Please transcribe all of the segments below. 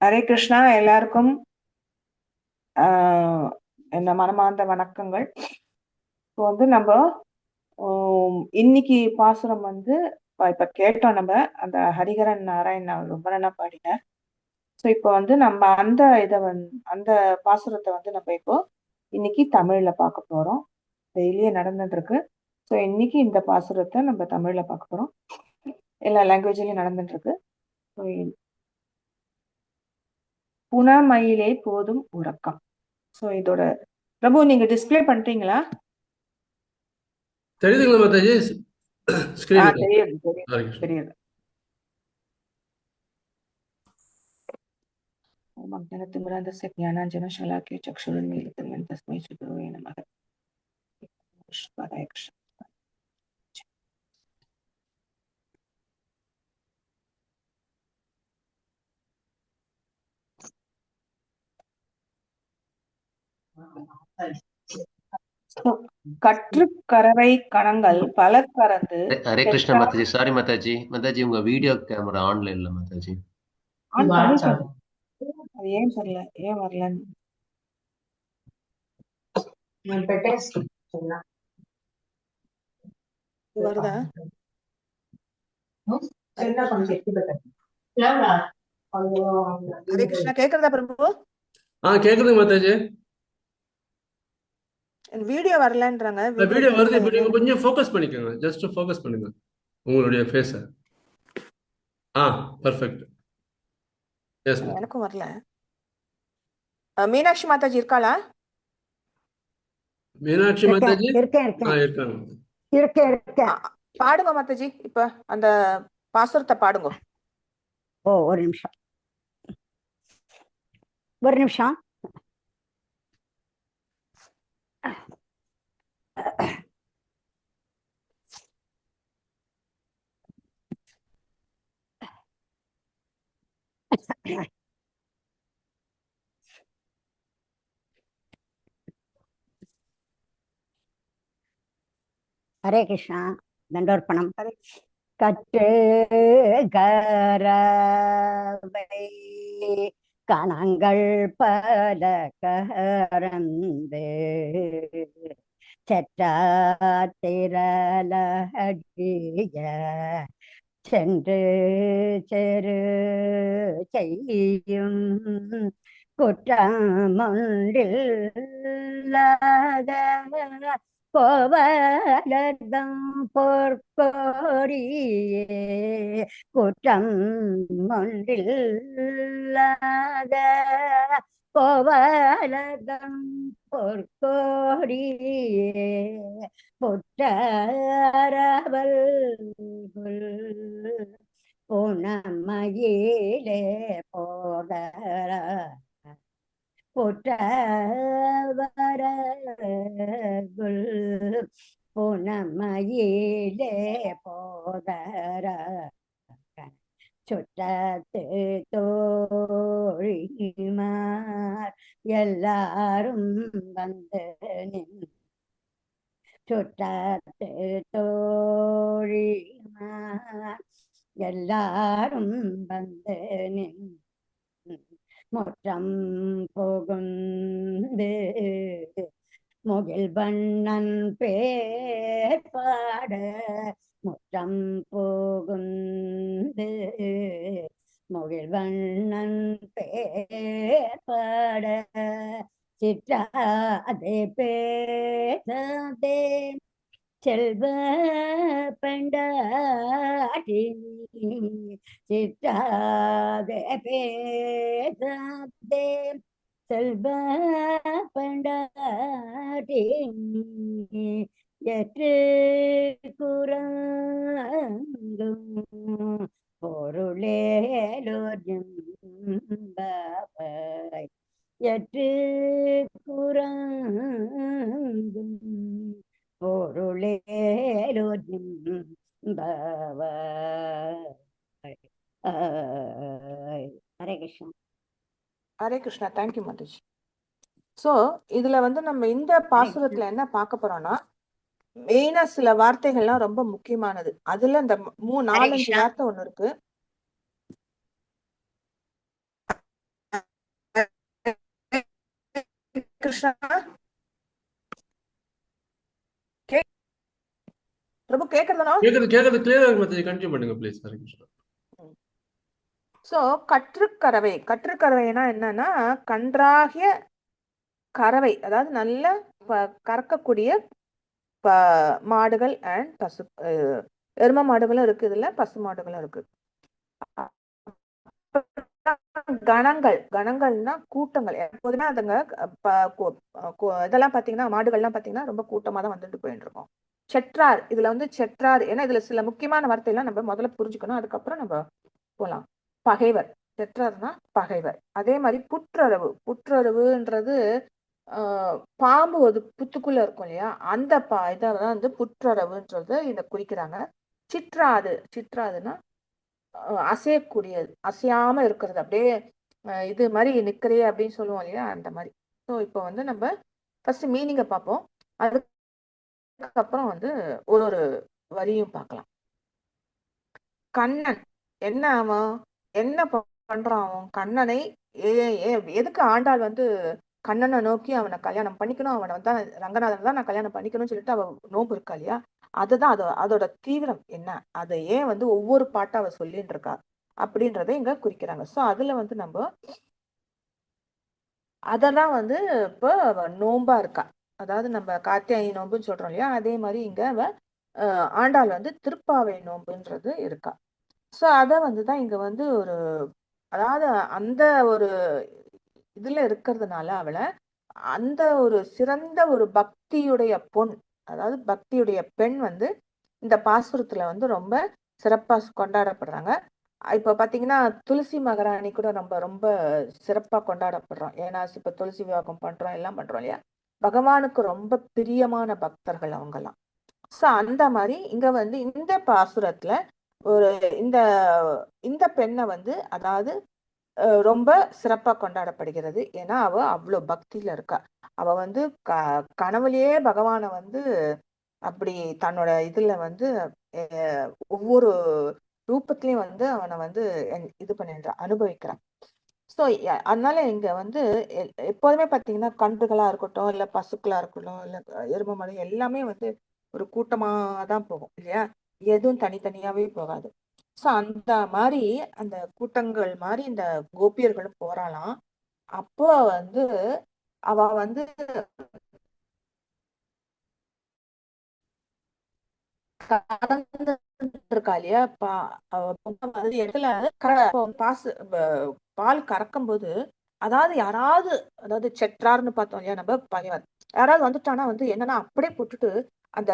ஹரே கிருஷ்ணா. எல்லாருக்கும் என்ன மனமார்ந்த வணக்கங்கள். இப்போ வந்து நம்ம இன்னைக்கு பாசுரம் வந்து இப்ப கேட்டோம். நம்ம அந்த ஹரிஹரன் நாராயண் ரொம்ப நல்லா பாடினார். ஸோ இப்போ வந்து நம்ம அந்த பாசுரத்தை வந்து நம்ம இப்போ இன்னைக்கு தமிழ்ல பார்க்க போறோம். டெய்லியே நடந்துட்டு இருக்கு. ஸோ இன்னைக்கு இந்த பாசுரத்தை நம்ம தமிழ்ல பார்க்க போறோம். எல்லா லாங்குவேஜ்லயும் நடந்துட்டு இருக்கு. புனமயிலே போதும் உறக்கம். ஸோ இதோட பிரபு நீங்க டிஸ்பிளே பண்றீங்களா? தெரியுதுங்களா மாதாஜி? ஸ்கிரீன் தெரியுது தெரியுது. மக்ஞானத்திமிராந்தஸ்ய ஞானாஞ்சனசலாக்கய சக்ஷுருன்மீலிதம் தஸ்மை ஸ்ரீகுரவே நமः. ஹரே கிருஷ்ணா. கற்று கரவை கணங்கள் பல கறந்து ஹரே கிருஷ்ணா மாதாஜி. சாரி மாதாஜி. மாதாஜி உங்க வீடியோ கேமரா ஆன்ல இல்ல மாதாஜி. ஆன் பண்ணிட்டேன். அது ஏன் தெரியல, ஏன் வரலன்னு. வருதா? ஹரே கிருஷ்ணா. கேக்குறதா பிரபு? கேக்குது மாதாஜி. வீடியோ வரலன்றாங்க. வீடியோ வருது. இப்போ நீங்க கொஞ்சம் ஃபோக்கஸ் பண்ணிக்கோங்க. ஜஸ்ட் ஃபோக்கஸ் பண்ணுங்க உங்களுடைய ஃபேஸ. பெர்ஃபெக்ட். எஸ். எனக்கும் வரல. மீனாட்சி மாதாஜி இருக்காளா? மீனாட்சி மாதாஜி இருக்காங்க. பாடுங்க மாதாஜி. இப்ப அந்த பாசுரத்தை பாடுங்க. ஒரு நிமிஷம். ஹரே கிருஷ்ணா. தண்டோர்ப்பணம். கற்று கரவை கணங்கள் பல கரந்து செற்றாத்திரலடிய சென்று செரு செய்யும் குற்றமொன்றில்லாத கோவலதம் பொற்கோடியே குற்றம் ஒன்றில்லாத கோவலதம் பொற்கோடியே புற்றரவல் புனமயிலே போதர புற்றவரகுல் புனமயிலே போதர சுற்றத்து தோழிமார் எல்லாரும் வந்து நின் சுற்றத்து தோழிமார் எல்லாரும் வந்து நின் முற்றம் புகுந்து முகில் வண்ணன் பேர் பாட முற்றம் புகுந்து முகில் வண்ணன் பேர் பாட சிற்றாதே பேசதே செல்வ பெண்டாட்டி சிற்றாதே பேசதே செல்வ பெண்டாட்டி எற்று குரங்கும் பொருளேலோஜம் பாவை எற்று குரங்கும் பொருளேலோஜம் பாவை. ஹரே கிருஷ்ணா. ஹரே கிருஷ்ணா. தேங்க்யூ மாதாஜி. ஸோ இதுல வந்து நம்ம இந்த பாசுரத்துல என்ன பார்க்க போறோம்னா, மெயினா சில வார்த்தைகள்லாம் ரொம்ப முக்கியமானது. அதுல இந்த 4-5 வார்த்தை ஒண்ணு இருக்கு. கிருஷ்ணா பிரபு கேக்குறதுனா? கேக்குறது கிளியரா இருக்கு மாதாஜி, கண்டினியூ பண்ணுங்க ப்ளீஸ். ஹரே கிருஷ்ணா. சோ கற்றுக்கறவைனா என்னன்னா கன்றாகிய கறவை, அதாவது நல்ல கறக்கக்கூடிய மாடுகள் அண்ட் பசு, எரும மாடுகளும் இருக்கு, இதுல பசு மாடுகளும் இருக்கு. கணங்கள்னா கூட்டங்கள். எப்போதுமே அதுங்க இதெல்லாம் பாத்தீங்கன்னா மாடுகள்லாம் பாத்தீங்கன்னா ரொம்ப கூட்டமா தான் வந்துட்டு போயிட்டு இருக்கோம். செற்றார், இதுல வந்து செற்றார், ஏன்னா இதுல சில முக்கியமான வார்த்தையெல்லாம் நம்ம முதல்ல புரிஞ்சுக்கணும், அதுக்கப்புறம் நம்ம போலாம். பகைவர், செற்றார்னா பகைவர். அதே மாதிரி புற்றரவுன்றது பாம்பு ஒரு புத்துக்குள்ள இருக்கும் இல்லையா, அந்த இதான் வந்து புற்றரவுன்றது இதை குறிக்கிறாங்க. சிற்றாதுன்னா அசையக்கூடியது, அசையாம இருக்கிறது, அப்படியே இது மாதிரி நிக்கிறே அப்படின்னு சொல்லுவோம் இல்லையா, அந்த மாதிரி. ஸோ இப்போ வந்து நம்ம ஃபர்ஸ்ட் மீனிங்கை பார்ப்போம், அதுக்கப்புறம் வந்து ஒரு ஒரு வரியும் பார்க்கலாம். கண்ணன் என்ன, அவன் என்ன பண்றான்? அவன் கண்ணனை எதுக்கு ஆண்டாள் வந்து கண்ணனை நோக்கி அவனை கல்யாணம் பண்ணிக்கணும், அவனை வந்து ரங்கநாதன் தான் நான் கல்யாணம் பண்ணிக்கணும்னு சொல்லிட்டு அவ நோம்பு இருக்கா இல்லையா, அதுதான் அதோட தீவிரம் என்ன, அதை ஏன் வந்து ஒவ்வொரு பாட்டை அவ சொல்லிட்டு இருக்கா அப்படின்றத இங்க குறிக்கிறாங்க. ஸோ அதுல வந்து நம்ம அதெல்லாம் வந்து இப்போ நோம்பா இருக்கா, அதாவது நம்ம கார்த்திகை நோம்புன்னு சொல்றோம் இல்லையா, அதே மாதிரி இங்க அவ ஆண்டாள் வந்து திருப்பாவை நோம்புன்றது இருக்கா. ஸோ அதை வந்து தான் இங்க வந்து ஒரு, அதாவது அந்த ஒரு இதுல இருக்கிறதுனால அவளை அந்த ஒரு சிறந்த ஒரு பக்தியுடைய பொன், அதாவது பக்தியுடைய பெண் வந்து இந்த பாசுரத்துல வந்து ரொம்ப சிறப்பா கொண்டாடப்படுறாங்க. இப்ப பாத்தீங்கன்னா துளசி மகாராணி கூட நம்ம ரொம்ப சிறப்பா கொண்டாடப்படுறோம், ஏன்னா இப்ப துளசி விவாகம் பண்றோம், எல்லாம் பண்றோம் இல்லையா, பகவானுக்கு ரொம்ப பிரியமான பக்தர்கள் அவங்கெல்லாம். ஸோ அந்த மாதிரி இங்க வந்து இந்த பாசுரத்துல ஒரு இந்த இந்த பெண்ணை வந்து, அதாவது ரொம்ப சிறப்பா கொண்டாடப்படுகிறது, ஏன்னா அவ அவ்வளவு பக்தியில இருக்கா. அவ வந்து கனவுலயே பகவானை வந்து அப்படி தன்னோட இதுல வந்து ஒவ்வொரு ரூபத்திலையும் வந்து அவனை வந்து இது பண்ணிடுறா, அனுபவிக்கிறான். ஸோ அதனால இங்க வந்து எப்போதுமே பாத்தீங்கன்னா கன்றுகளா இருக்கட்டும், இல்ல பசுக்களா இருக்கட்டும், இல்ல எருமை மாடு, எல்லாமே வந்து ஒரு கூட்டமா தான் போகும் இல்லையா, எதுவும் தனித்தனியாவே போகாது. ஸோ அந்த மாதிரி அந்த கூட்டங்கள் மாதிரி இந்த கோபியர்களும் போறாளாம். அப்போ வந்து அவ வந்து இருக்கா இல்லையா, இடத்துல பால் கறக்கும் போது, அதாவது யாராவது, அதாவது செற்றார்னு பார்த்தோம் இல்லையா நம்ம பகைவர், யாராவது வந்துட்டானா வந்து என்னன்னா அப்படியே போட்டுட்டு அந்த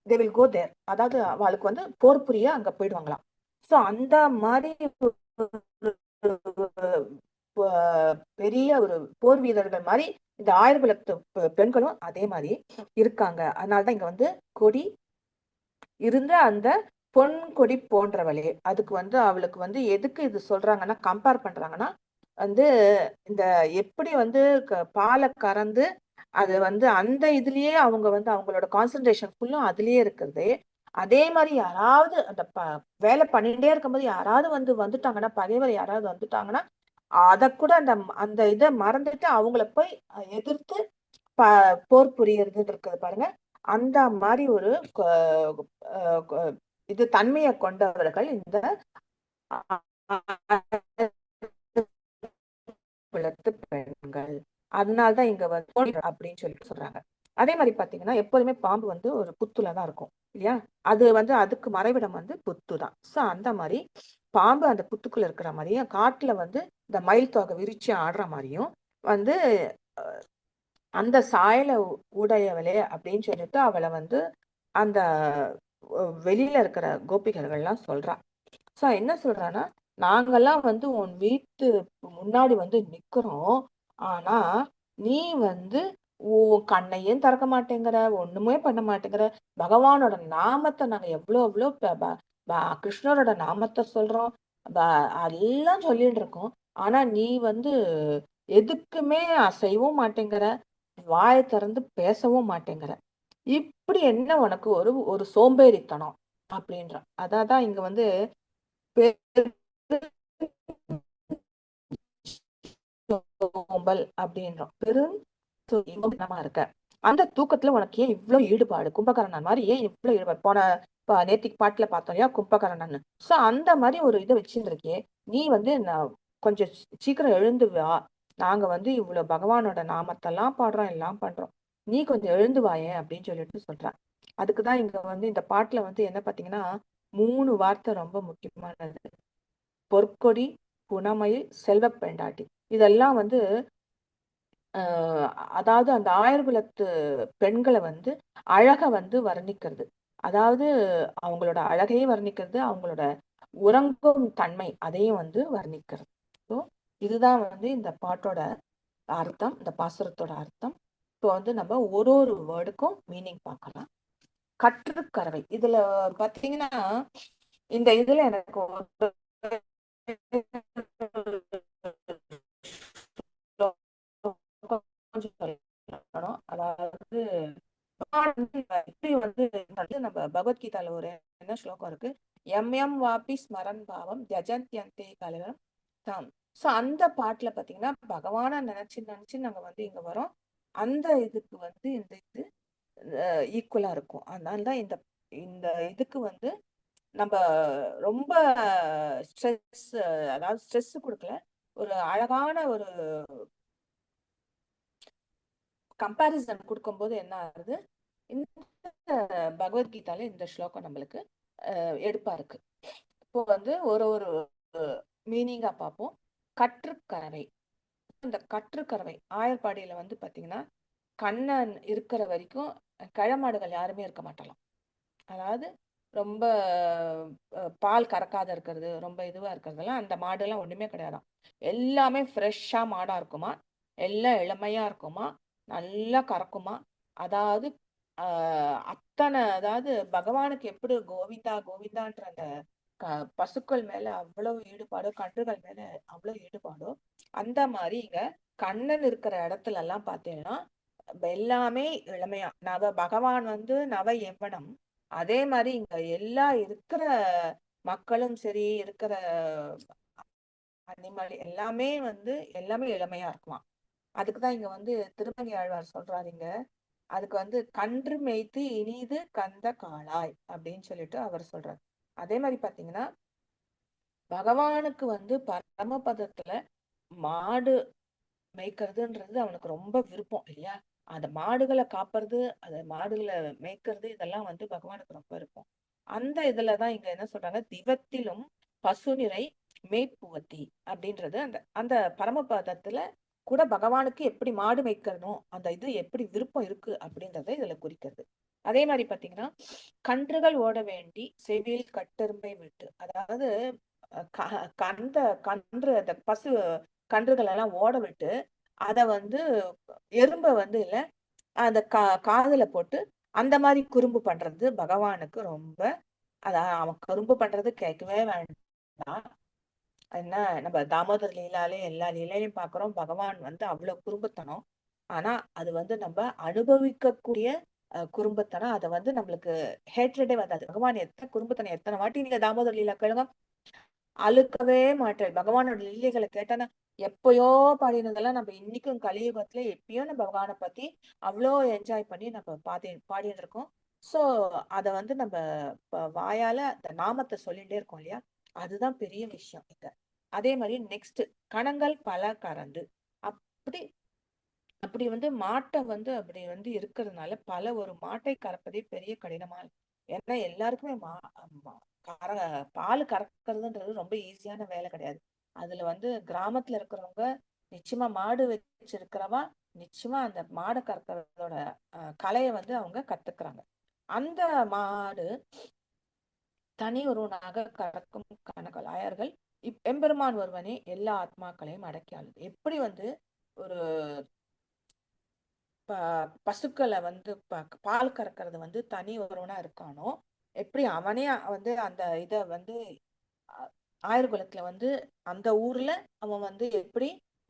they will go there, அதாவது அவளுக்கு வந்து போர் புரிய அங்க போயிடுவாங்களாம். சோ அந்த மாதிரி பெரிய ஒரு போர் வீரர்கள் மாதிரி இந்த ஆயிரகுலத்து பெண்களும் அதே மாதிரி இருக்காங்க. அதனாலதான் இங்க வந்து கொடி இருந்த அந்த பொன் கொடி போன்றவளே, அதுக்கு வந்து அவளுக்கு வந்து எதுக்கு இது சொல்றாங்கன்னா, கம்பேர் பண்றாங்கன்னா வந்து இந்த எப்படி வந்து பாலை கறந்து அது வந்து அந்த இதுலயே அவங்க வந்து அவங்களோட கான்சென்ட்ரேஷன் ஃபுல்லும் அதுலயே இருக்கிறது. அதே மாதிரி யாராவது அந்த வேலை பண்ணிட்டே இருக்கும்போது யாராவது வந்துட்டாங்கன்னா, பகைவர் யாராவது வந்துட்டாங்கன்னா, அத கூட அந்த அந்த இதை மறந்துட்டு அவங்கள போய் எதிர்த்து போர் புரியறதுன்னு இருக்குது பாருங்க. அந்த மாதிரி ஒரு இது தன்மையை கொண்டவர்கள் இந்த பெண்கள். அதனாலதான் இங்க வந்து அப்படின்னு சொல்லி சொல்றாங்க. அதே மாதிரி பாத்தீங்கன்னா எப்போதுமே பாம்பு வந்து ஒரு புத்துலதான் இருக்கும் இல்லையா, அது வந்து அதுக்கு மறைவிடம் வந்து புத்து தான். சோ அந்த மாதிரி பாம்பு அந்த புத்துக்குள்ள இருக்கிற மாதிரியும், காட்டுல வந்து இந்த மயில் தொகை விரிச்சு ஆடுற மாதிரியும் வந்து அந்த சாயல உடையவளே அப்படின்னு சொல்லிட்டு அவளை வந்து அந்த வெளியில இருக்கிற கோபிகர்கள்லாம் சொல்றா. சோ என்ன சொல்றான்னா, நாங்கெல்லாம் வந்து உன் வீட்டு முன்னாடி வந்து நிக்கிறோம், ஆனா நீ வந்து உன் கண்ணையும் திறக்க மாட்டேங்கிற, ஒண்ணுமே பண்ண மாட்டேங்கிற, பகவானோட நாமத்தை நாங்க எவ்வளவு கிருஷ்ணரோட நாமத்தை சொல்றோம், எல்லாம் சொல்லிட்டு இருக்கோம், ஆனா நீ வந்து எதுக்குமே அசையவும் மாட்டேங்கிற, வாயை திறந்து பேசவும் மாட்டேங்கிற, இப்படி என்ன உனக்கு ஒரு ஒரு சோம்பேறித்தனம் அப்படின்ற. அதான் இங்க வந்து சோம்பல் அப்படின்றோம், பெரும் இன்பமா இருக்க, அந்த தூக்கத்துல உனக்கு ஏன் இவ்வளவு ஈடுபாடு, கும்பகர்ணன் மாதிரி ஏன் இவ்வளவு ஈடுபாடு? போன நேத்திக்கு பாட்டுல பார்த்தோம் இல்லையா கும்பகர்ணன். சோ அந்த மாதிரி ஒரு இதை வச்சிருந்திருக்கே, நீ வந்து கொஞ்சம் சீக்கிரம் எழுந்து வா, நாங்க வந்து இவ்வளவு பகவானோட நாமத்தெல்லாம் பாடுறோம், எல்லாம் பண்றோம், நீ கொஞ்சம் எழுந்து வாயேன் அப்படின்னு சொல்லிட்டு சொல்றேன். அதுக்குதான் இங்க வந்து இந்த பாட்டுல வந்து என்ன பாத்தீங்கன்னா 3 வார்த்தை ரொம்ப முக்கியமானது. பொற்கொடி, புனமயில், செல்வ பெண்டாட்டி. இதெல்லாம் வந்து அதாவது அந்த ஆயிரகுலத்து பெண்களை வந்து அழக வந்து வர்ணிக்கிறது. அதாவது அவங்களோட அழகையும் வர்ணிக்கிறது, அவங்களோட உறங்கும் தன்மை அதையும் வந்து வர்ணிக்கிறது. ஸோ இதுதான் வந்து இந்த பாட்டோட அர்த்தம், இந்த பாசுரத்தோட அர்த்தம். இப்போ வந்து நம்ம ஒரு ஒரு வேர்டுக்கும் மீனிங் பார்க்கலாம். கற்றுக்கறவை இதுல பாத்தீங்கன்னா, இந்த இதுல எனக்கு கொஞ்சம் சொல்லணும். அதாவது இப்படி வந்து நம்ம பகவத்கீதால ஒரு என்ன ஸ்லோகம் இருக்கு, எம் வாபி ஸ்மரன் பாவம் ஜஜந்த்யந்தே கலகம் தாம். சோ அந்த பாட்டுல பாத்தீங்கன்னா பகவான நினைச்சு நினைச்சு நாங்க வந்து இங்க வரோம். அந்த இதுக்கு வந்து இந்த இது ஈக்குவலா இருக்கும். அதனாலதான் இந்த இந்த இதுக்கு வந்து நம்ம ரொம்ப ஸ்ட்ரெஸ், அதாவது ஸ்ட்ரெஸ் கொடுக்கல, ஒரு அழகான ஒரு கம்பாரிசன் கொடுக்கும்போது என்ன ஆகுது, இந்த பகவத்கீதால இந்த ஸ்லோகம் நம்மளுக்கு எடுப்பா இருக்கு. இப்போ வந்து ஒரு ஒரு மீனிங்கா பார்ப்போம். கற்றுக்கறவை. இந்த கற்றுக்கறவை ஆயர்பாடியில வந்து பாத்தீங்கன்னா கண்ணன் இருக்கிற வரைக்கும் கிழமாடுகள் யாருமே இருக்க மாட்டலாம். அதாவது ரொம்ப பால் கறக்காத இருக்கிறது, ரொம்ப இதுவா இருக்கிறதெல்லாம் அந்த மாடுலாம் ஒண்ணுமே கிடையாதாம். எல்லாமே ஃப்ரெஷ்ஷா மாடா இருக்குமா, எல்லாம் இளமையா இருக்குமா, நல்லா கறக்குமா. அதாவது அத்தனை, அதாவது பகவானுக்கு எப்படி கோவிந்தா கோவிந்தான்ற அந்த பசுக்கள் மேல அவ்வளவு ஈடுபாடோ, கன்றுகள் மேல அவ்வளவு ஈடுபாடோ, அந்த மாதிரி இங்க கண்ணன் இருக்கிற இடத்துல எல்லாம் பாத்தீங்கன்னா எல்லாமே இளமையா பகவான் வந்து நவ எவ்வனம். அதே மாதிரி இங்க எல்லா இருக்கிற மக்களும் சரி, இருக்கிற அனிமல் எல்லாமே வந்து எல்லாமே இளமையா இருக்குமா. அதுக்குதான் இங்க வந்து திருமங்கை ஆழ்வார் சொல்றாருங்க, அதுக்கு வந்து கன்று மேய்த்து இனிது கந்த காளாய் அப்படின்னு சொல்லிட்டு அவர் சொல்றாரு. அதே மாதிரி பாத்தீங்கன்னா பகவானுக்கு வந்து பரமபதத்துல மாடு மேய்க்கிறதுன்றது அவனுக்கு ரொம்ப விருப்பம் இல்லையா. அந்த மாடுகளை காப்பறது, அந்த மாடுகளை மேய்க்கிறது, இதெல்லாம் வந்து பகவானுக்கு ரொம்ப விருப்பம். அந்த இதுலதான் இங்க என்ன சொல்றாங்க, திவத்திலும் பசுநிறை மேய்ப்புவத்தி அப்படின்றது அந்த அந்த பரமபதத்துல கூட பகவானுக்கு எப்படி மாடு மேய்க்கணும், அந்த இது எப்படி விருப்பம் இருக்கு அப்படின்றத இதுல குறிக்கிறது. அதே மாதிரி பாத்தீங்கன்னா கன்றுகள் ஓட வேண்டி செவியில் கட்டெரும்பை விட்டு, அதாவது கன்று அந்த பசு கன்றுகள் எல்லாம் ஓட விட்டு அத வந்து எறும்ப வந்து இல்ல அந்த காதுல போட்டு அந்த மாதிரி குறும்பு பண்றது பகவானுக்கு ரொம்ப, அதான் அவன் குறும்பு பண்றது கேட்கவே வேண்டாம். என்ன நம்ம தாமோதர் லீலாலே எல்லா லீலையும் பாக்குறோம், பகவான் வந்து அவ்வளவு குறும்புத்தனம். ஆனா அது வந்து நம்ம அனுபவிக்கக்கூடிய குறும்புத்தனம். அதை வந்து நம்மளுக்கு ஹேட்ரடே வராது. பகவான் எத்தனை குறும்புத்தனம், எத்தனை வாட்டி நீங்க தாமோதர் லீலா கேளுங்க, அழுக்கவே மாட்டேன். பகவானோட லீலைகளை கேட்டானா எப்பயோ பாடினதெல்லாம் நம்ம இன்னைக்கும் கலியுகத்துல எப்பயோ நம்ம பகவானை பத்தி அவ்வளோ என்ஜாய் பண்ணி நம்ம பாடிட்டு இருக்கோம். சோ அத வந்து நம்ம வாயால அந்த நாமத்தை சொல்லிட்டே இருக்கோம் இல்லையா, அதுதான் பெரிய விஷயம் இங்க. அதே மாதிரி நெக்ஸ்ட் கணங்கள் பல கறந்து, அப்படி அப்படி வந்து மாட்டை வந்து அப்படி வந்து இருக்கிறதுனால பல ஒரு மாட்டை கறப்பதே பெரிய கடினமா இருக்கு. ஏன்னா எல்லாருக்குமே பால் கறக்கிறதுன்றது ரொம்ப ஈஸியான வேலை கிடையாது. அதுல வந்து கிராமத்துல இருக்கிறவங்க நிச்சயமா மாடு வச்சிருக்கிறவா நிச்சயமா அந்த மாடு கறக்கிறதோட கலையை வந்து அவங்க கத்துக்கிறாங்க. அந்த மாடு தனி ஒருவனாக கறக்கும் கணக்கலாயர்கள் எம்பெருமான் ஒருவனே எல்லா ஆத்மாக்களையும் அடக்கி ஆளுது. எப்படி வந்து ஒரு பசுக்களை வந்து பால் கறக்கிறது வந்து தனி ஒருவனா இருக்கானோ, எப்படி அவனே வந்து அந்த இத வந்து ஆயுர்குலத்துல வந்து அந்த ஊர்ல அவன் வந்து எப்படி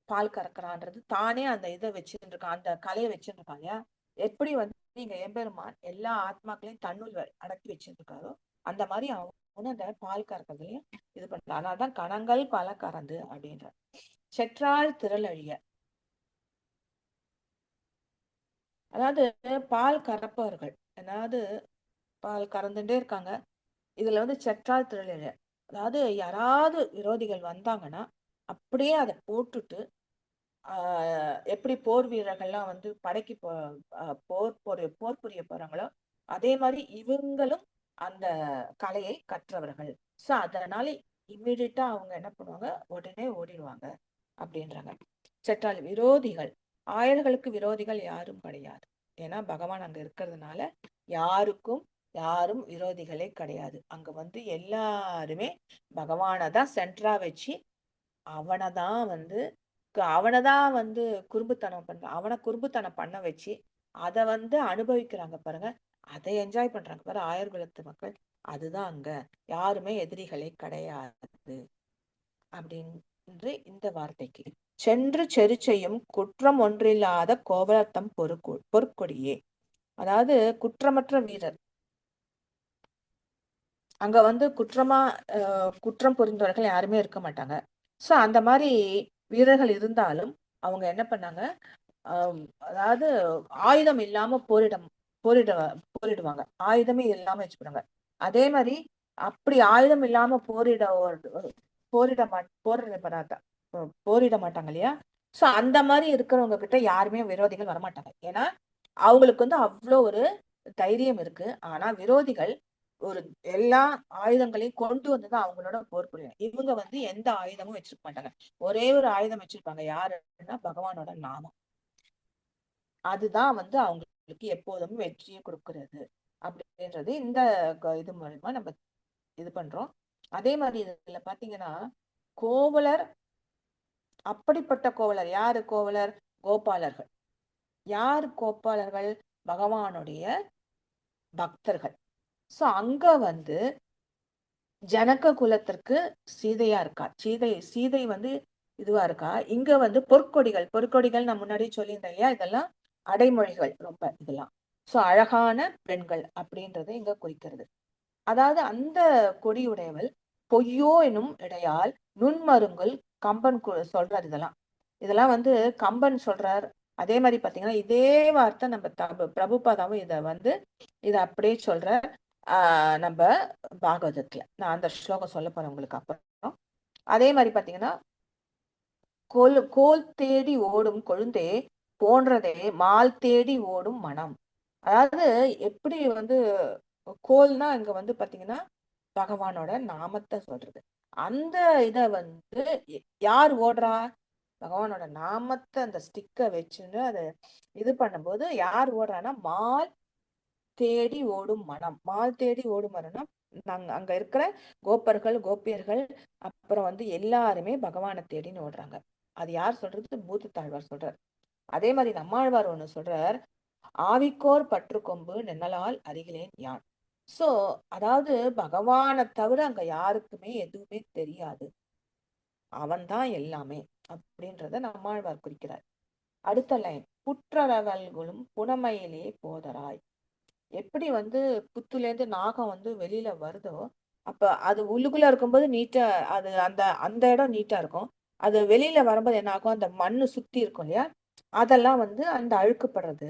பால் கறக்குறான்றது தானே அந்த இதை வச்சுட்டு இருக்கான், அந்த கலையை வச்சுட்டு இருக்கான் இல்லையா. எப்படி வந்து நீங்க எம்பெருமான் எல்லா ஆத்மாக்களையும் தன்னுள் அடக்கி வச்சுட்டு இருக்காரோ, அந்த மாதிரி அவனும் அந்த பால் கறக்கிறதுலயும் இது பண்றான். அதனாலதான் கணங்கள் பல கறந்து அப்படின்ற. செற்றால் திரள் அழிய, அதாவது பால் கறப்பவர்கள், அதாவது பால் கறந்துட்டே இருக்காங்க. இதுல வந்து செற்றால் திரளில, அதாவது யாராவது விரோதிகள் வந்தாங்கன்னா அப்படியே அதை போட்டுட்டு எப்படி போர் வீரர்கள்லாம் வந்து படைக்கு போர் புரிய போறாங்களோ அதே மாதிரி இவங்களும் அந்த கலையை கற்றவர்கள். ஸோ அதனால இம்மிடியட்டா அவங்க என்ன பண்ணுவாங்க, உடனே ஓடிடுவாங்க அப்படின்றாங்க. செற்றால் விரோதிகள், ஆயர்களுக்கு விரோதிகள் யாரும் கிடையாது. ஏன்னா பகவான் அங்க இருக்கிறதுனால யாரும் விரோதிகளே கிடையாது. அங்க வந்து எல்லாருமே பகவானை தான் சென்டரா வச்சு அவனைதான் வந்து குறும்புத்தனம் பண்ண வச்சு அதை வந்து அனுபவிக்கிறாங்க பாருங்க. அதை என்ஜாய் பண்றாங்க பாரு ஆயர்குலத்து மக்கள். அதுதான் அங்க யாருமே எதிரிகளே கிடையாது அப்படின்னு இந்த வார்த்தைக்கு. சென்று செரு செய்யும் குற்றம் ஒன்றில்லாத கோவலத்தம் பொற்கொடியே, அதாவது குற்றமற்ற வீரர். அங்க வந்து குற்றம் புரிந்தவர்கள் யாருமே இருக்க மாட்டாங்க. சோ அந்த மாதிரி வீரர்கள் இருந்தாலும் அவங்க என்ன பண்ணாங்க, அதாவது ஆயுதம் இல்லாம போரிட போரிடுவாங்க. ஆயுதமே இல்லாம வச்சுக்கிறாங்க. அதே மாதிரி அப்படி ஆயுதம் இல்லாம போரிட மாட்டாங்க இல்லையா. சோ அந்த மாதிரி இருக்கிறவங்க கிட்ட யாருமே விரோதிகள் வரமாட்டாங்க. ஏன்னா அவங்களுக்கு வந்து அவ்வளோ ஒரு தைரியம் இருக்கு. ஆனா விரோதிகள் ஒரு எல்லா ஆயுதங்களையும் கொண்டு வந்துதான் அவங்களோட போர் புரியும். இவங்க வந்து எந்த ஆயுதமும் வச்சிருக்க மாட்டாங்க. ஒரே ஒரு ஆயுதம் வச்சிருப்பாங்க, யாருன்னா பகவானோட நாமம். அதுதான் வந்து அவங்களுக்கு எப்போதும் வெற்றியை கொடுக்கிறது அப்படின்றது இந்த இது மூலமா நம்ம இது பண்றோம். அதே மாதிரி இதுல பாத்தீங்கன்னா கோவலர், அப்படிப்பட்ட கோவலர் யாரு? கோவலர் கோபாலர்கள். யார் கோபாலர்கள்? பகவானுடைய பக்தர்கள். சோ அங்க வந்து ஜனக குலத்திற்கு சீதையா இருக்கா. சீதை வந்து இதுவா இருக்கா. இங்க வந்து பொற்கொடிகள் நான் முன்னாடி சொல்லியிருந்தேன் இல்லையா, இதெல்லாம் அடைமொழிகள் ரொம்ப இதெல்லாம். சோ அழகான பெண்கள் அப்படின்றத இங்க குறிக்கிறது. அதாவது அந்த கொடியுடையவள் பொய்யோ எனும் இடையால் நுண்மருங்குல் கம்பன் சொல்றார். இதெல்லாம் வந்து கம்பன் சொல்றார். அதே மாதிரி பாத்தீங்கன்னா இதே வார்த்தை நம்ம பிரபுபாதாவும் இத அப்படியே சொல்ற. நம்ம பாகவதத்துல நான் அந்த ஸ்லோகம் சொல்ல போறேன் உங்களுக்கு அப்புறம். அதே மாதிரி பாத்தீங்கன்னா கோல் தேடி ஓடும் கொழுந்தே போன்றதே மால் தேடி ஓடும் மனம். அதாவது எப்படி வந்து கோல்னா இங்க வந்து பாத்தீங்கன்னா பகவானோட நாமத்தை சொல்றது. அந்த இத வந்து யார் ஓடுறா? பகவானோட நாமத்தை அந்த ஸ்டிக்கை வச்சுன்னு அதை இது பண்ணும்போது யார் ஓடுறான்னா மால் தேடி ஓடும் மனம். மால் தேடி ஓடும் மனம்னா அங்க இருக்கிற கோப்பர்கள் கோபியர்கள் அப்புறம் வந்து எல்லாருமே பகவானை தேடின்னு ஓடுறாங்க. அது யார் சொல்றது? பூதத்தாழ்வார் சொல்றார். அதே மாதிரி நம்மாழ்வார் ஒண்ணு சொல்றார், ஆவிக்கோர் பற்று கொம்பு நென்னலால் அருகிலேன் யான். சோ அதாவது பகவானை தவிர அங்க யாருக்குமே எதுவுமே தெரியாது, அவன்தான் எல்லாமே அப்படின்றத நம்மாழ்வார் குறிக்கிறார். அடுத்த லைன், புற்றரவல்களும் புனமையிலே போதராய். எப்படி வந்து புத்துலேருந்து நாகம் வந்து வெளியில வருதோ அப்ப அது உள்ளுக்குள்ள இருக்கும்போது நீட்டா அது அந்த அந்த இடம் நீட்டா இருக்கும். அது வெளியில வரும்போது என்ன ஆகும், அந்த மண்ணு சுத்தி இருக்கும் இல்லையா, அதெல்லாம் வந்து அந்த அழுக்குப்படுறது.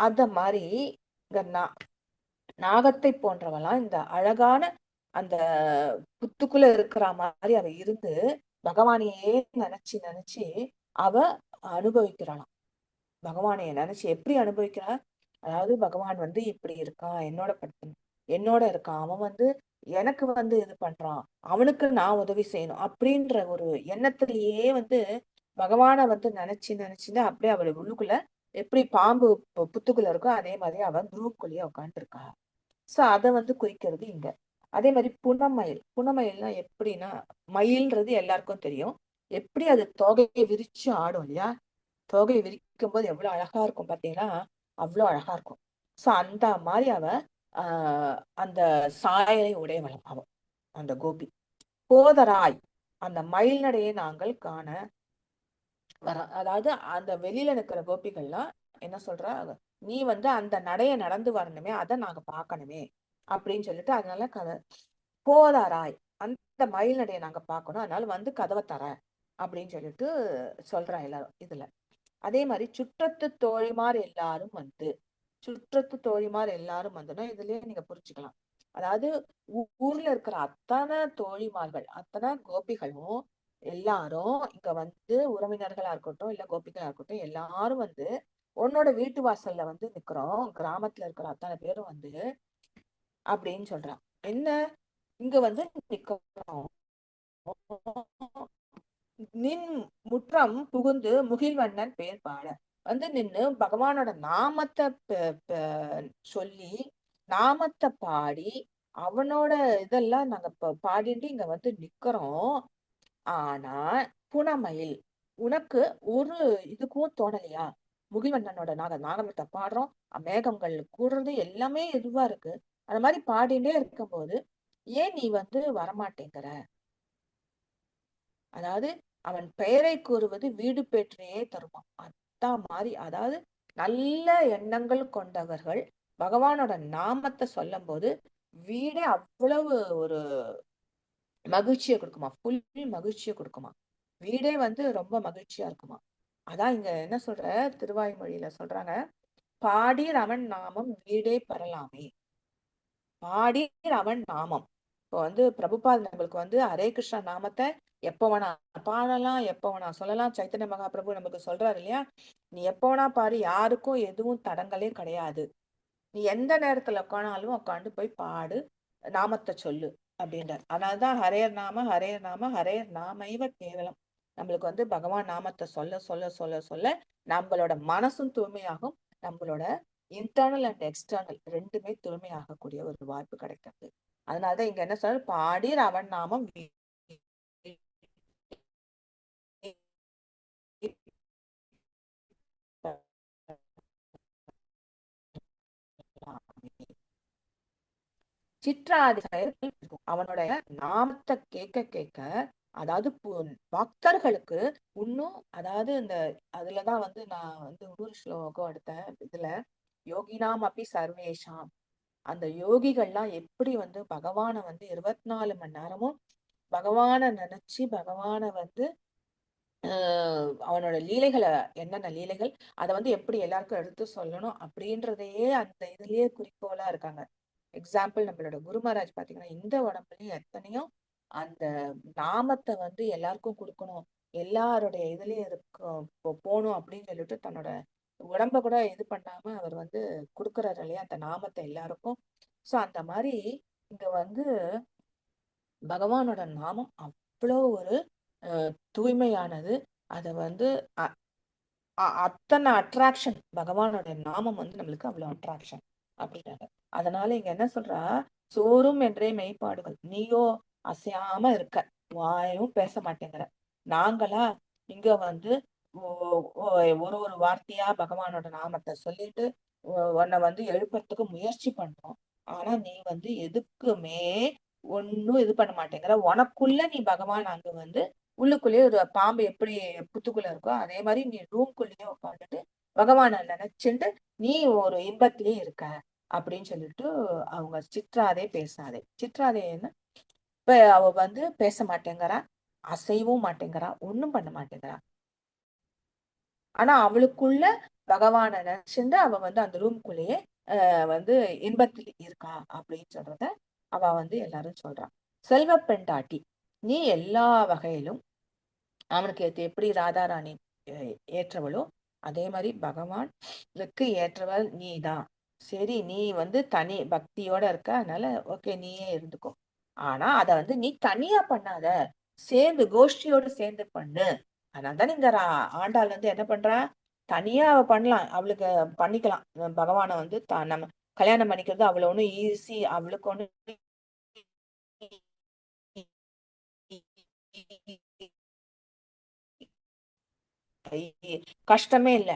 அத மாதிரி இந்த நாகத்தை போன்றவெல்லாம் இந்த அழகான அந்த புத்துக்குள்ள இருக்கிற மாதிரி அவ இருந்து பகவானையே நினைச்சு நினைச்சு அவ அனுபவிக்கிறாளாம். பகவானைய நினைச்சு எப்படி அனுபவிக்கிறா? அதாவது பகவான் வந்து இப்படி இருக்கான், என்னோட இருக்கான், அவன் வந்து எனக்கு வந்து இது பண்றான், அவனுக்கு நான் உதவி செய்யணும் அப்படின்ற ஒரு எண்ணத்திலேயே வந்து பகவானை வந்து நினைச்சுன்னு அப்படியே அவள் உள்ளுக்குள்ள எப்படி பாம்பு புத்துக்குள்ள இருக்கோ அதே மாதிரி அவன் குரூப்புக்குள்ளேயே உட்காந்துட்டு இருக்கா. சோ அதை வந்து குறிக்கிறது இங்க. அதே மாதிரி புனமயில்னா எப்படின்னா, மயில்ன்றது எல்லாருக்கும் தெரியும். எப்படி அது தொகையை விரிச்சு ஆடும் இல்லையா, தொகையை விரிக்கும் போது எவ்வளவு அழகா இருக்கும் பாத்தீங்கன்னா, அவ்வளவு அழகா இருக்கும். சோ அந்த மாதிரி அவ அந்த சாயலை உடையவள் அவ, அந்த கோபி. போதராய், அந்த மயில்நடையை நாங்கள் காண வர. அதாவது அந்த வெளியில நிற்கிற கோபிகள்லாம் என்ன சொல்றா, நீ வந்து அந்த நடைய நடந்து வரணுமே, அதை நாங்க பார்க்கணுமே அப்படின்னு சொல்லிட்டு அதனால போதாராய், அந்த மயில் நடையை நாங்க பார்க்கணும், அதனால வந்து கதவை தர அப்படின்னு சொல்லிட்டு சொல்றா எல்லாரும் இதுல. அதே மாதிரி சுற்றத்து தோழிமார் எல்லாரும் வந்து, சுற்றத்து தோழிமார் எல்லாரும் வந்துன்னா இதுலயே நீங்க புரிஞ்சுக்கலாம். அதாவது ஊர்ல இருக்கிற அத்தனை தோழிமார்கள், அத்தனை கோபிகளும் எல்லாரும் இங்க வந்து உறவினர்களா இருக்கட்டும், இல்ல கோபிகளா இருக்கட்டும், எல்லாரும் வந்து உன்னோட வீட்டு வாசல்ல வந்து நிக்கிறோம். கிராமத்துல இருக்கிற அத்தனை பேரும் வந்து அப்படின்னு சொல்றான். என்ன இங்க வந்து நிக்கிறோம். நின் முற்றம் புகுந்து முகில்வண்ணன் பேர் பாட வந்து நின்னு பகவானோட நாமத்தை சொல்லி நாமத்தை பாடி அவனோட இதெல்லாம் நாங்க பாடிட்டு இங்க வந்து நிக்கிறோம். ஆனா புனமயில் உனக்கு ஒரு இதுக்கும் தோணலையா? முகில்வண்ணனோட நாகமத்தை பாடுறோம், மேகங்கள் கூடுறது எல்லாமே இதுவா இருக்கு. அந்த மாதிரி பாடிட்டே இருக்கும்போது ஏன் நீ வந்து வரமாட்டேங்கிற? அதாவது அவன் பெயரை கூறுவது வீடு பெற்றையே தருவான். அதான் மாதிரி அதாவது நல்ல எண்ணங்கள் கொண்டவர்கள் பகவானோட நாமத்தை சொல்லும் போது வீடே அவ்வளவு ஒரு மகிழ்ச்சியை கொடுக்குமா, ஃபுல் மகிழ்ச்சியை கொடுக்குமா, வீடே வந்து ரொம்ப மகிழ்ச்சியா இருக்குமா. அதான் இங்க என்ன சொல்ற, திருவாய்மொழியில சொல்றாங்க, பாடீர் அவன் நாமம் வீடே பெறலாமே. பாடீர் அவன் நாமம். இப்போ வந்து பிரபுபாத் நம்மளுக்கு வந்து ஹரே கிருஷ்ணா நாமத்தை எப்ப வேணா பாடலாம், எப்ப வேணா சொல்லலாம். சைத்தன்ய மகாபிரபு நமக்கு சொல்றாரு இல்லையா, நீ எப்ப வேணா பாரு, யாருக்கும் எதுவும் தடங்களே கிடையாது. நீ எந்த நேரத்துல உட்கானாலும் உட்காந்து போய் பாடு, நாமத்தை சொல்லு அப்படின்றார். அதனாலதான் ஹரேர் நாம ஹரேர் நாம ஹரேர் நாமைவ கேவலம். நம்மளுக்கு வந்து பகவான் நாமத்தை சொல்ல சொல்ல சொல்ல சொல்ல நம்மளோட மனசும் தூய்மையாகும், நம்மளோட இன்டர்னல் அண்ட் எக்ஸ்டர்னல் ரெண்டுமே தூய்மையாகக்கூடிய ஒரு வாய்ப்பு கிடைக்கிறது. அதனாலதான் இங்க என்ன சொல்ற, பாடீர் அவன் நாமம் சிற்றாதிகள் அவனோட நாமத்தை கேட்க கேட்க, அதாவது பக்தர்களுக்கு இன்னும், அதாவது இந்த அதுலதான் வந்து நான் வந்து இன்னொரு ஸ்லோகம் எடுத்தேன் இதுல, யோகினாம் அப்படி சர்வேஷாம். அந்த யோகிகள்லாம் எப்படி வந்து பகவானை வந்து 24 மணி நேரமும் பகவானை நினைச்சு பகவானை வந்து அவனோட லீலைகளை, என்னென்ன லீலைகள் அதை வந்து எப்படி எல்லாருக்கும் எடுத்து சொல்லணும் அப்படின்றதையே அந்த இதுலயே குறிக்கோளா இருக்காங்க. எக்ஸாம்பிள் நம்மளோட குரு மகாராஜ் பாத்தீங்கன்னா இந்த உடம்புலயும் எத்தனையோ அந்த நாமத்தை வந்து எல்லாருக்கும் கொடுக்கணும், எல்லாருடைய இதுலயும் இருக்கும் போகணும் அப்படின்னு சொல்லிட்டு தன்னோட உடம்ப கூட இது பண்ணாம அவர் வந்து கொடுக்குறாரு இல்லையா அந்த நாமத்தை எல்லாருக்கும். சோ அந்த மாதிரி இங்க வந்து பகவானோட நாமம் அவ்வளோ ஒரு தூய்மையானது. அதை வந்து அத்தனை அட்ராக்ஷன், பகவானோட நாமம் வந்து நம்மளுக்கு அவ்வளவு அட்ராக்ஷன் அப்படின்றாங்க. அதனால இங்க என்ன சொல்றா, சோறும் என்றே மெய்ப்பாடுகள், நீயோ அசையாம இருக்க, வாயும் பேச மாட்டேங்கிற. நாங்களா இங்க வந்து ஒரு ஒரு வார்த்தையா பகவானோட நாமத்தை சொல்லிட்டு உன்னை வந்து எழுப்புறதுக்கு முயற்சி பண்றோம். ஆனா நீ வந்து எதுக்குமே ஒன்னும் இது பண்ண மாட்டேங்கிற. உனக்குள்ள நீ பகவான் அங்க வந்து உள்ளுக்குள்ளேயே ஒரு பாம்பு எப்படி புத்துக்குள்ள இருக்கோ அதே மாதிரி நீ ரூம்குள்ளேயே உட்காந்துட்டு பகவானை நினைச்சுட்டு நீ ஒரு இன்பத்திலேயே இருக்க அப்படின்னு சொல்லிட்டு அவங்க சிற்றாதே பேசாதே. சிற்றாதே என்ன, இப்ப அவ வந்து பேச மாட்டேங்கிறா, அசைவும் மாட்டேங்கிறா, ஒண்ணும் பண்ண மாட்டேங்கிறா. ஆனா அவளுக்குள்ள பகவானை நினைச்சுட்டு அவ வந்து அந்த ரூம்குள்ளேயே வந்து இன்பத்தில் இருக்கா அப்படின்னு சொல்றத அவ வந்து எல்லாரும் சொல்றான். செல்வ பெண்டாட்டி, நீ எல்லா வகையிலும் அவனுக்கு எப்படி ராதாராணி ஏற்றவளோ அதே மாதிரி பகவானுக்கு ஏற்றவள் நீதான். சரி, நீ வந்து தனி பக்தியோட இருக்க, அதனால ஓகே நீயே இருந்துக்கோ. ஆனா அத வந்து நீ தனியா பண்ணாத, சேர்ந்து கோஷ்டியோட சேர்ந்து பண்ணு. அதனாலதான் இந்த ஆண்டாள் வந்து என்ன பண்றா, தனியா அவ பண்ணலாம், அவளுக்கு பண்ணிக்கலாம். பகவானை வந்து நம்ம கல்யாணம் பண்ணிக்கிறது அவ்வளவு ஒண்ணும் ஈஸி, அவளுக்கு ஒண்ணு கஷ்டமே இல்லை.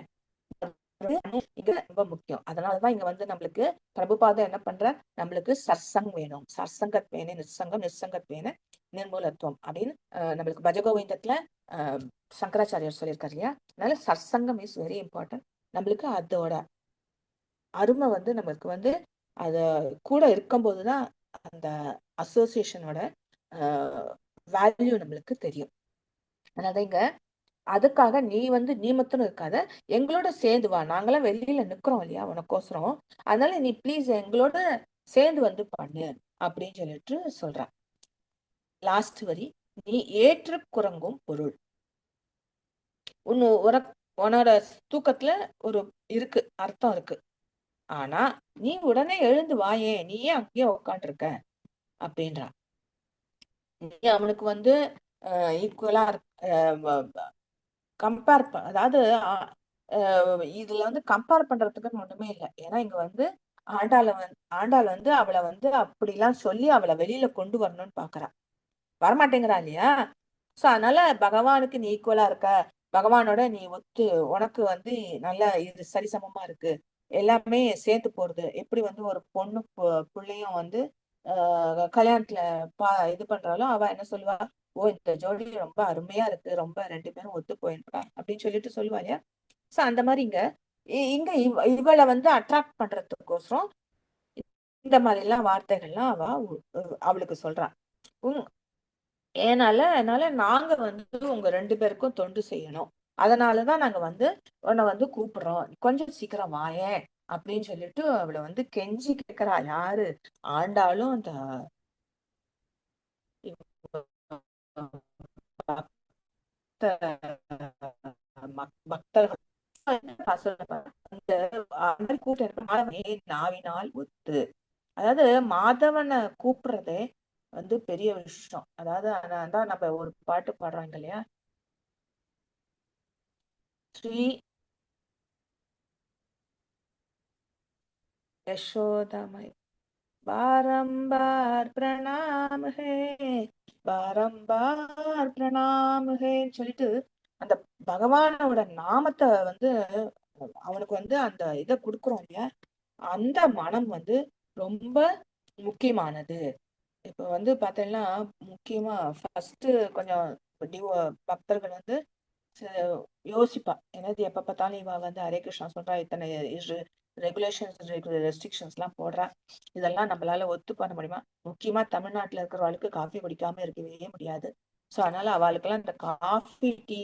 இது ரொம்ப முக்கியம். அதனாலதான் இங்க வந்து நம்மளுக்கு பிரபுபாதம் என்ன பண்ற, நம்மளுக்கு சத்சங் வேணும். சத்சங்கத் வேணு நிசங்கம், நிசங்கத் வேணு நிர்மூலத்துவம் அப்படின்னு நம்மளுக்கு பஜகோவிந்தத்துல சங்கராச்சாரியார் சொல்லியிருக்காரு இல்லையா. அதனால சத்சங்கம் இஸ் வெரி இம்பார்ட்டன்ட். நம்மளுக்கு அதோட அருமை வந்து நம்மளுக்கு வந்து அத கூட இருக்கும் போதுதான் அந்த அசோசியேஷனோட வேல்யூ நம்மளுக்கு தெரியும். அதனால இங்க அதுக்காக நீ மட்டும் இருக்காத, எங்களோட சேர்ந்து வா, நாங்களாம் வெளியில நிக்கிறோம் இல்லையா உனக்கோசரம், அதனால நீ ப்ளீஸ் எங்களோட சேர்ந்து வந்து பண்ணு அப்படின்னு சொல்லிட்டு சொல்றான். லாஸ்ட் வரி, நீ ஏற்று குறங்கும் பொருள். உன்னோட தூக்கத்துல ஒரு இருக்கு, அர்த்தம் இருக்கு. ஆனா நீ உடனே எழுந்து வாயே, நீ ஏன் அங்கேயே உட்காந்துருக்க அப்படின்றா. நீ அவனுக்கு வந்து ஈக்குவலா கம்பேர் அதாவது இதுல வந்து கம்பேர் பண்றதுக்கு ஒண்ணுமே இல்லை. ஏன்னா இங்க வந்து ஆண்டாள் வந்து அவளை வந்து அப்படிலாம் சொல்லி அவளை வெளியில கொண்டு வரணும்னு பாக்குறா, வரமாட்டேங்கிறா இல்லையா. சோ அதனால பகவானுக்கு நீ ஈக்குவலா இருக்க, பகவானோட நீ உனக்கு வந்து நல்ல இது சரிசமமா இருக்கு, எல்லாமே சேர்த்து போறது. எப்படி வந்து ஒரு பொண்ணு பிள்ளையும் வந்து கல்யாணத்துல இது பண்றாலும் அவ என்ன சொல்லுவா, ஓ இந்த ஜோடி ரொம்ப அருமையா இருக்கு, ரொம்ப 2 பேரும் ஒத்து போயிருக்கா அப்படின்னு சொல்லிட்டு சொல்லுவா இல்லையா. சோ அந்த மாதிரி இங்க இவளை வந்து அட்ராக்ட் பண்றதுக்கோசரம் இந்த மாதிரி எல்லாம் வார்த்தைகள்லாம் அவளுக்கு சொல்றா. அதனால நாங்க வந்து உங்க 2 பேருக்கும் தொண்டு செய்யணும், அதனாலதான் நாங்க வந்து உன்னை வந்து கூப்பிடுறோம், கொஞ்சம் சீக்கிரம் வாயேன் அப்படின்னு சொல்லிட்டு அவளை வந்து கெஞ்சி கேட்கிறா. யாரு? ஆண்டாலும் அந்த பக்தர்கள் நாவினால் ஒத்து. அதாவது மாதவனை கூப்பிடுறதே வந்து பெரிய விஷயம். அதாவது அதான் நம்ம ஒரு பாட்டு பாடுறாங்க இல்லையா, ஸ்ரீ யசோதமை बारंबार प्रणाम है, बारंबार प्रणाम हैன்னு சொல்லிட்டு அந்த பகவானோட நாமத்தை வந்து அவனுக்கு வந்து அந்த இதை கொடுக்குறோம் இல்லையா, அந்த மனம் வந்து ரொம்ப முக்கியமானது. இப்ப வந்து பார்த்தீங்கன்னா முக்கியமா ஃபர்ஸ்ட் கொஞ்சம் பக்தர்கள் வந்து யோசிப்பா, என்னது எப்ப பார்த்தாலும் இவ வந்து ஹரே கிருஷ்ணா சொல்றா, இத்தனை ரெகுலேஷன்ஸ் ரெஸ்ட்ரிக்ஷன்ஸ் எல்லாம் போடுறா, இதெல்லாம் நம்மளால ஒத்து பண்ண முடியுமா? முக்கியமா தமிழ்நாட்டுல இருக்கிறவளுக்கு காஃபி குடிக்காம இருக்கவே முடியாது. சோ அதனால அவளுக்கெல்லாம் இந்த காஃபி டீ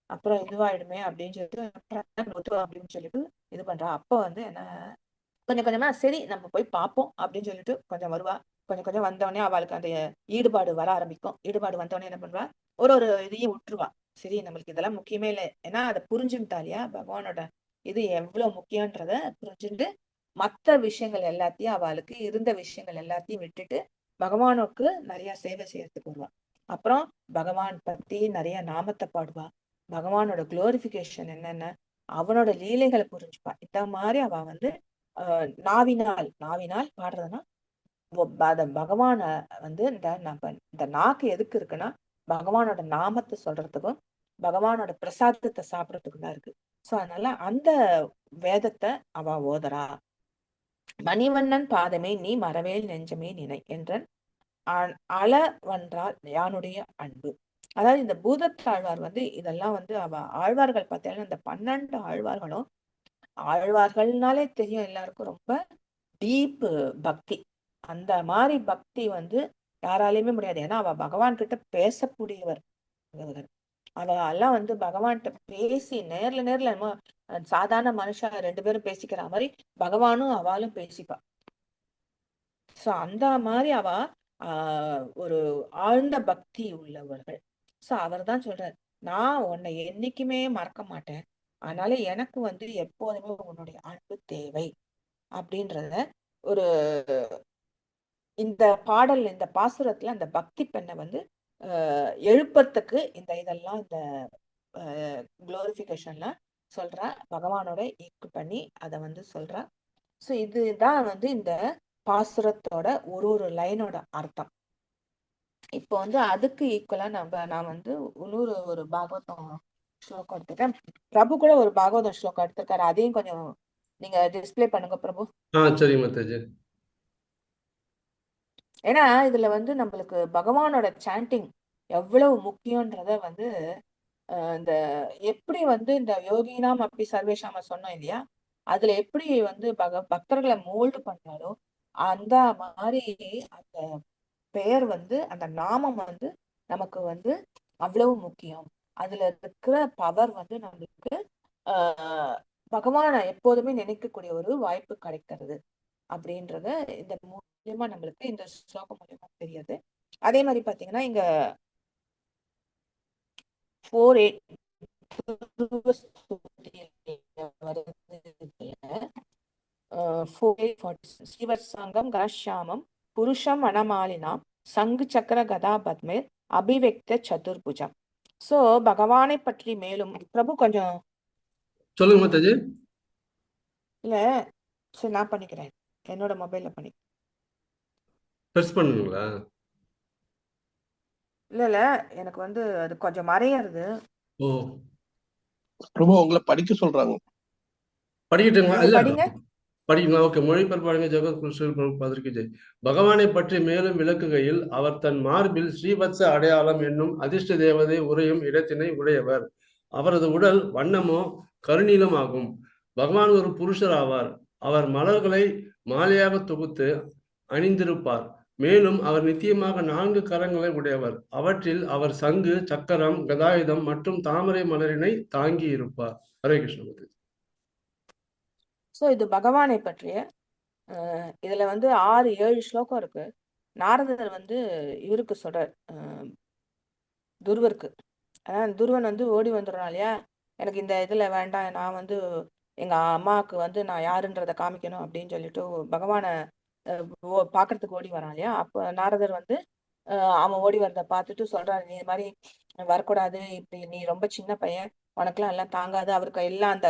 அப்புறம் இதுவாயிடுமே அப்படின்னு சொல்லிட்டு அப்படின்னு சொல்லிட்டு இது பண்றா. அப்ப வந்து என்ன, கொஞ்சம் கொஞ்சமா சரி நம்ம போய் பார்ப்போம் அப்படின்னு சொல்லிட்டு கொஞ்சம் வருவா. கொஞ்சம் கொஞ்சம் வந்தோடனே அவளுக்கு அந்த ஈடுபாடு வர ஆரம்பிக்கும். ஈடுபாடு வந்தோடனே என்ன பண்ணுவா, ஒரு இதையும் விட்டுருவா. சரி நம்மளுக்கு இதெல்லாம் முக்கியமே இல்லை, ஏன்னா அதை புரிஞ்சுட்டா இல்லையா, பகவானோட இது எவ்வளவு முக்கியன்றத புரிஞ்சுட்டு மத்த விஷயங்கள் எல்லாத்தையும், அவளுக்கு இருந்த விஷயங்கள் எல்லாத்தையும் விட்டுட்டு பகவானுக்கு நிறைய சேவை செய்யறதுக்கு வருவா. அப்புறம் பகவான் பத்தி நிறைய நாமத்தை பாடுவா, பகவானோட குளோரிபிகேஷன் என்னென்ன, அவனோட லீலைகளை புரிஞ்சுப்பா. இந்த மாதிரி அவ வந்து நாவினால் பாடுறதுன்னா பகவான வந்து இந்த நாக்கு எதுக்கு இருக்குன்னா பகவானோட நாமத்தை சொல்றதுக்கும் பகவானோட பிரசாதத்தை சாப்பிடறதுக்கும் தான் இருக்கு. சோ அதனால அந்த வேதத்தை அவ ஓதரா. மணிவண்ணன் பாதமே நீ மறவேல் நெஞ்சமே நினை என்றன் அளவன்றால் யானுடைய அன்பு. அதாவது இந்த பூதத்தாழ்வார் வந்து இதெல்லாம் வந்து அவ ஆழ்வார்கள் பார்த்தீங்கன்னா இந்த 12 ஆழ்வார்களும், ஆழ்வார்கள்னாலே தெரியும் எல்லாருக்கும், ரொம்ப டீப் பக்தி. அந்த மாதிரி பக்தி வந்து யாராலையுமே முடியாது. ஏன்னா அவ பகவான் கிட்ட பேசக்கூடியவர். அவ எல்லாம் வந்து பகவான்கிட்ட பேசி நேர்ல சாதாரண மனுஷா 2 பேரும் பேசிக்கிற மாதிரி பகவானும் அவளும் பேசிப்பா. சோ அந்த மாதிரி அவ ஒரு ஆழ்ந்த பக்தி உள்ளவர்கள். சோ அவர் தான் சொல்றாரு, நான் உன்னை என்னைக்குமே மறக்க மாட்டேன், அதனால எனக்கு வந்து எப்போதுமே உன்னுடைய அன்பு தேவை அப்படின்றத ஒரு இந்த பாடல் இந்த பாசுரத்துல அந்த பக்தி பெண்ணை வந்து எழுப்பத்துக்கு இதெல்லாம் இந்த குளோரிபிகேஷன்ல சொல்றா, பகவானோட ஈக்கு பண்ணி அதை வந்து சொல்றா. சோ இதுதான் வந்து இந்த பாசுரத்தோட ஒரு லைனோட அர்த்தம். இப்போ வந்து அதுக்கு ஈக்குவலா நான் வந்து ஒரு பாகவதம் ஸ்லோகம் எடுத்துருக்கேன். பிரபு கூட ஒரு பாகவதம் ஸ்லோகம் எடுத்திருக்காரு, அதையும் கொஞ்சம் நீங்க டிஸ்பிளே பண்ணுங்க பிரபு. சரி மாதாஜி. ஏன்னா இதுல வந்து நம்மளுக்கு பகவானோட சாண்டிங் எவ்வளவு முக்கியன்றத வந்து இந்த எப்படி வந்து இந்த யோகினாம் அப்படி சர்வேஷாம சொன்னோம் இல்லையா, அதுல எப்படி வந்து பக்தர்களை மோல்டு பண்றாரோ அந்த மாதிரி அந்த பெயர் வந்து அந்த நாமம் வந்து நமக்கு வந்து அவ்வளவு முக்கியம். அதுல இருக்கிற பவர் வந்து நம்மளுக்கு ஆஹ் பகவானை எப்போதுமே நினைக்கக்கூடிய ஒரு வாய்ப்பு கிடைக்கிறது அப்படின்றத இந்த மூலியமா நம்மளுக்கு இந்த ஸ்லோகம் மூலியமா தெரியுது. அதே மாதிரி பாத்தீங்கன்னா இங்க 4:8 ஸ்ரீவத்சாங்கம் கணஷாமம் புருஷம் அனமாலினாம் சங்கு சக்கர கதா பத்மே அபிவெக்த சதுர்புஜம். சோ பகவானை பற்றி மேலும் பிரபு கொஞ்சம் சொல்லுங்க மாதாஜி. இல்ல, சரி நான் பண்ணிக்கிறேன், என்னோட மொபைல்ல பண்ணி. ப்ரெஸ் பண்ணுங்களா? இல்ல எனக்கு வந்து அது கொஞ்சம் மறையிறது. ஓ, பிரபு உங்களை படிக்க சொல்றாங்க. படிக்கட்டுங்களா? நீங்க இல்ல, படிங்க. படிக்கலாம். ஓகே, மொழிபெயர்ப்பு பாருங்க. ஜெகத் குருஷர் பிரபுபாதருக்கு ஜெய். பகவானை பற்றி மேலும் விளக்குகையில், அவர் தன் மார்பில் ஸ்ரீவத்ச அடையாளம் என்னும் அதிர்ஷ்ட தேவதை உறையும் இடத்தினை உடையவர். அவரது உடல் வண்ணமோ கருநீலம் ஆகும். பகவான் ஒரு புருஷர் ஆவார். அவர் மலர்களை மாலையாக தொகுத்து அணிந்திருப்பார். மேலும் அவர் நித்தியமாக 4 கரங்களை உடையவர். அவற்றில் அவர் சங்கு, சக்கரம், கதாயுதம் மற்றும் தாமரை மலரினை தாங்கி இருப்பார். ஹரே கிருஷ்ண. சோ இது பகவானை பற்றிய இதுல வந்து 6-7 ஸ்லோகம் இருக்கு. நாரதர் வந்து இவருக்கு சொல்றார், துருவருக்கு. துருவன் வந்து ஓடி வந்துடுறான் இல்லையா, எனக்கு இந்த இதுல வேண்டாம், நான் வந்து எங்க அம்மாவுக்கு வந்து நான் யாருன்றதை காமிக்கணும் அப்படின்னு சொல்லிட்டு பகவானை பாக்குறதுக்கு ஓடி வரான் இல்லையா. அப்ப நாரதர் வந்து அவன் ஓடி வரத பார்த்துட்டு சொல்றாரு, நீ இது மாதிரி வரக்கூடாது, இப்படி நீ ரொம்ப சின்ன பையன், உனக்கெல்லாம் எல்லாம் தாங்காது. அவருக்கு எல்லாம் அந்த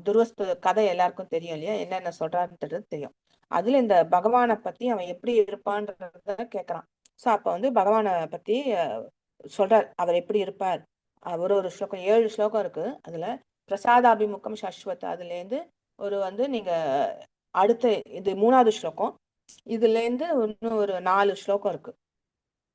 துருவஸ்து கதை எல்லாருக்கும் தெரியும் இல்லையா, என்னென்ன சொல்றாருன்றது தெரியும். அதுல இந்த பகவானை பத்தி அவன் எப்படி இருப்பான்றத கேக்குறான். சோ அப்ப வந்து பகவானை பத்தி சொல்றார், அவர் எப்படி இருப்பார். ஒரு ஸ்லோகம் 7 ஸ்லோகம் இருக்கு. அதுல பிரசாதாபிமுகம் சஸ்வத், அதுல இருந்து ஒரு வந்து நீங்க அடுத்த இது 3வது ஸ்லோகம், இதுல இருந்து இன்னும் ஒரு 4 ஸ்லோகம் இருக்கு.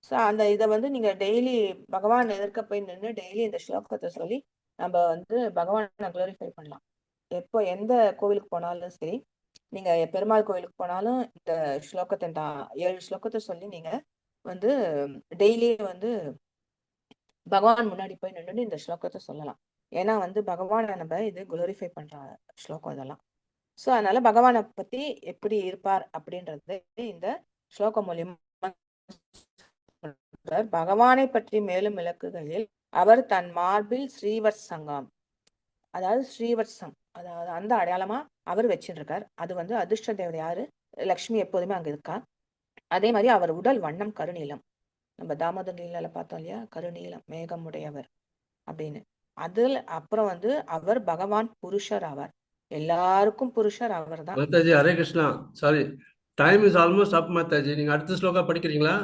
ஸோ அந்த இதை வந்து நீங்க டெய்லி பகவான் எதிர்க்க போய் நின்று டெய்லி இந்த ஸ்லோகத்தை சொல்லி நம்ம வந்து பகவானை குளோரிஃபை பண்ணலாம். எப்போ எந்த கோவிலுக்கு போனாலும் சரி, நீங்க பெருமாள் கோவிலுக்கு போனாலும் இந்த ஸ்லோகத்தை 7 ஸ்லோகத்தை சொல்லி நீங்க வந்து டெய்லி வந்து பகவான் முன்னாடி போய் நின்று இந்த ஸ்லோகத்தை சொல்லலாம். ஏன்னா வந்து பகவானை நம்ம இது குளோரிஃபை பண்ற ஸ்லோகம் இதெல்லாம். ஸோ அதனால பகவானை பத்தி எப்படி இருப்பார் அப்படின்றது இந்த ஸ்லோகம் மூலியமா பகவானை பற்றி மேலும் விளக்குகையில், அவர் தன் மார்பில் ஸ்ரீவத்சங்கம், அதாவது ஸ்ரீவத்சம், அதாவது அந்த அடையாளமா அவர் வச்சிருக்கார். அது வந்து அதிர்ஷ்ட தேவதை யாரு, லக்ஷ்மி எப்போதுமே அங்க இருக்கா. அதே மாதிரி அவர் உடல் வண்ணம் கருநீலம். நம்ம தாமோதர் லீலால பார்த்தோம் இல்லையா, கருநீலம் மேகம் உடையவர் அப்படின்னு. அதில் அப்புறம் வந்து அவர் பகவான் புருஷர் ஆவார். எல்லாருக்கும் புருஷர் அவர் தான். Mataji Hare Krishna. Sorry, time is almost up Mataji. நீங்க அடுத்த ஸ்லோகா படிக்கிறீங்களா?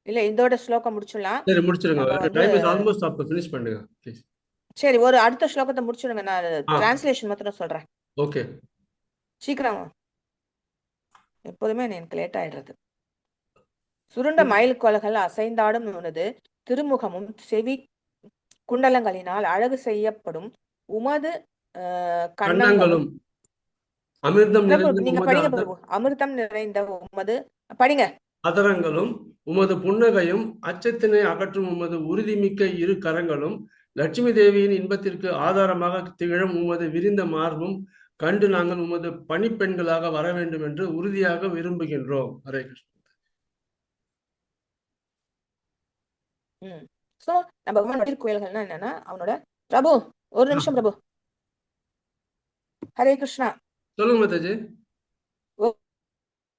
இல்ல, இதோட ஸ்லோகம் முடிச்சிடலாம். சரி, முடிச்சிருங்க. நம்ம வந்து time is almost up, finish பண்ணுங்க ப்ளீஸ். சரி, ஒரு அடுத்த ஸ்லோகத்தை முடிச்சிடுங்க, நான் டிரான்ஸ்லேஷன் மாத்திரம் சொல்றேன். ஓகே, சீக்கிரம், எப்போதுமே எனக்கு லேட் ஆயிடுறது. சுருண்ட மயில் கொலைகள் அசைந்தாடும் உனது திருமுகமும் செவி குண்டலங்களினால் அழகு செய்யப்படும் உமது கண்ணங்களும். அமிர்தம் பிரபு நிறைந்த நீங்க உமது படிங்க பிரபு. அமிர்தம் நிறைந்த உமது படிங்க. அதரங்களும் உமது புன்னகையும் அச்சத்தினை அகற்றும் உமது உறுதிமிக்க 2 கரங்களும் லட்சுமி தேவியின் இன்பத்திற்கு ஆதாரமாக திகழும் உமது விரிந்த மார்பும் கண்டு நாங்கள் உமது பணிப்பெண்களாக வர வேண்டும் என்று உறுதியாக விரும்புகின்றோம். ஹரே கிருஷ்ண. சோ நம்ம பகவான் கோயில்கள்னா என்னன்னா அவனோட பிரபு ஒரு நிமிஷம் பிரபு. ஹரே கிருஷ்ணா. சொல்லுங்க மாதாஜி.